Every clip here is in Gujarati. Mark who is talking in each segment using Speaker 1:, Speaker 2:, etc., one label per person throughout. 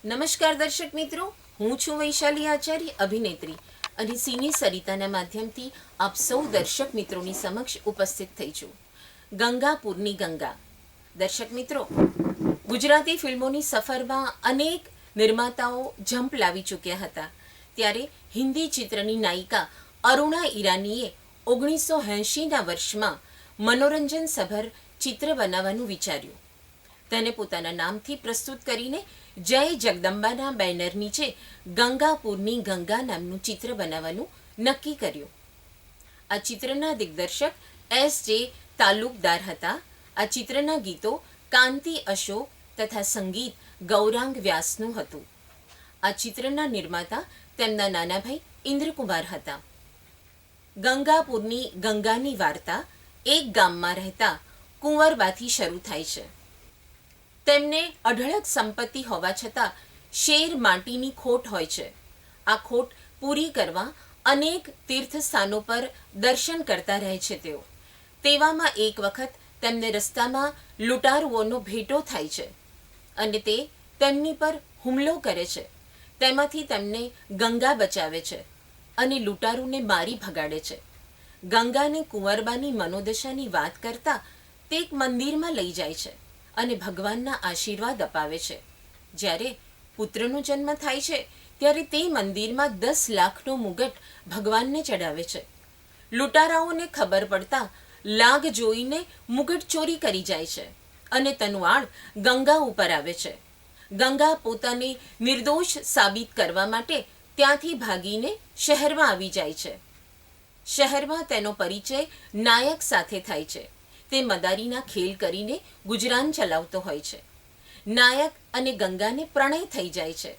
Speaker 1: નમસ્કાર દર્શક મિત્રો, હું છું વૈશાલી આચાર્ય, અભિનેત્રી, અને સિને સરિતાના માધ્યમથી આપ સૌ દર્શક મિત્રોની સમક્ષ ઉપસ્થિત થઈ છું. ગંગાપુરની ગંગા. દર્શક મિત્રો, ગુજરાતી ફિલ્મોની સફરમાં અનેક નિર્માતાઓ જંપ લાવી ચૂક્યા હતા. ત્યારે હિન્દી ચિત્રની નાયિકા અરુણા ઈરાનીએ 1980ના વર્ષમાં મનોરંજન સભર ચિત્ર બનાવવાનું વિચાર્યું. તેને પોતાના નામથી પ્રસ્તુત કરીને જય જગદંબાના બેનર નીચે ગંગાપુરની ગંગા નામનું ચિત્ર બનાવવાનું નક્કી કર્યું. આ ચિત્રના દિગ્દર્શક S.J. તાલુકદાર હતા. આ ચિત્રના ગીતો કાંતિ અશોક તથા સંગીત ગૌરાંગ વ્યાસનું હતું. આ ચિત્રના નિર્માતા તેમના નાના ભાઈ ઇન્દ્રકુમાર હતા. ગંગાપુરની ગંગાની વાર્તા એક ગામમાં રહેતા કુંવરબાથી શરૂ થાય છે. તેમને અઢળક સંપત્તિ હોવા છતાં શેર માટીની ખોટ હોય છે. આ ખોટ પૂરી કરવા અનેક તીર્થ સ્થાનો પર દર્શન કરતા રહે છે તેઓ. તેવામાં એક વખત તેમને રસ્તામાં લૂંટારુઓનો ભેટો થાય છે અને તે તેમની પર હુમલો કરે છે. તેમાંથી તેમને ગંગા બચાવે છે અને લૂંટારુને મારી ભગાડે છે. ગંગાને કુંવરબાની મનોદશાની વાત કરતા તે એક મંદિરમાં લઈ જાય છે અને ભગવાનના આશીર્વાદ અપાવે છે. જ્યારે પુત્રનો જન્મ થાય છે ત્યારે તે મંદિરમાં 10 લાખનો મુગટ ભગવાનને ચડાવે છે. લૂંટારાઓને ખબર પડતા લાગ જોઈને મુગટ ચોરી કરી જાય છે અને તનવાળ ગંગા ઉપર આવે છે. ગંગા પોતાને નિર્દોષ સાબિત કરવા માટે ત્યાંથી ભાગીને શહેરમાં આવી જાય છે. શહેરમાં તેનો પરિચય નાયક સાથે થાય છે. તે મદારીના ખેલ કરીને ગુજરાન ચલાવતો હોય છે. નાયક અને ગંગાને પ્રણય થઈ જાય છે.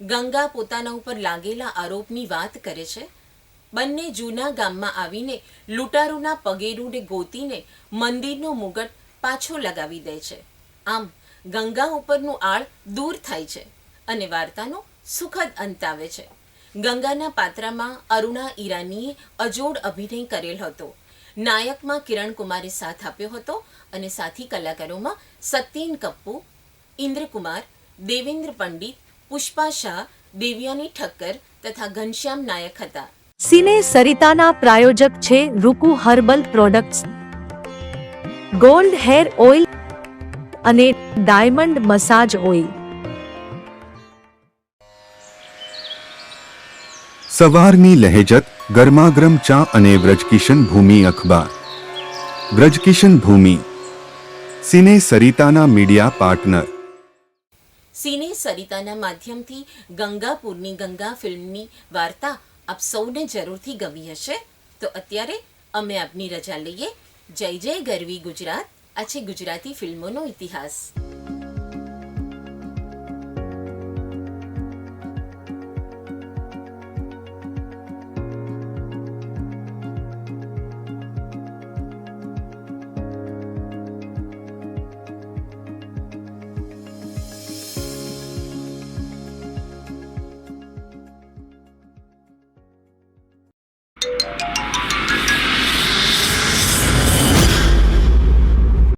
Speaker 1: ગંગા પોતાના ઉપર લાગેલા આરોપની વાત કરે છે. બંને જૂના ગામમાં આવીને લૂંટારુના પગેરુંને ગોતીને મંદિરનો મુગટ પાછો લગાવી દે છે. આમ ગંગા ઉપરનું આળ દૂર થાય છે અને વાર્તાનો સુખદ અંત આવે છે. ગંગાના પાત્રમાં અરુણા ઈરાનીએ અજોડ અભિનય કરેલ હતો. નાયકમાં કિરણ કુમારે સાથ આપ્યો હતો અને સાથી કલાકારોમાં સત્યેન કપ્પુ, ઇન્દ્રકુમાર, દેવેન્દ્ર પંડિત, પુષ્પા શાહ, દેવયાની ઠક્કર તથા ઘનશ્યામ નાયક હતા.
Speaker 2: સિને સરિતાના પ્રાયોજક છે Ruku herbal products, gold hair oil અને ડાયમંડ મસાજ ઓઇલ.
Speaker 3: સવારની લહેજત, ગરમાગરમ ચા અને વ્રજકિશન ભૂમિ અખબાર. વ્રજકિશન ભૂમિ, સિને સરિતાના મીડિયા પાર્ટનર.
Speaker 1: સિને સરિતાના માધ્યમથી ગંગાપુરની ગંગા ફિલ્મની વાર્તા આપ સૌને જરૂરથી ગમી હશે. તો અત્યારે અમે આપની રજા લઈએ. જય જય ગરવી ગુજરાત. આ છે ગુજરાતી ફિલ્મોનો ઇતિહાસ.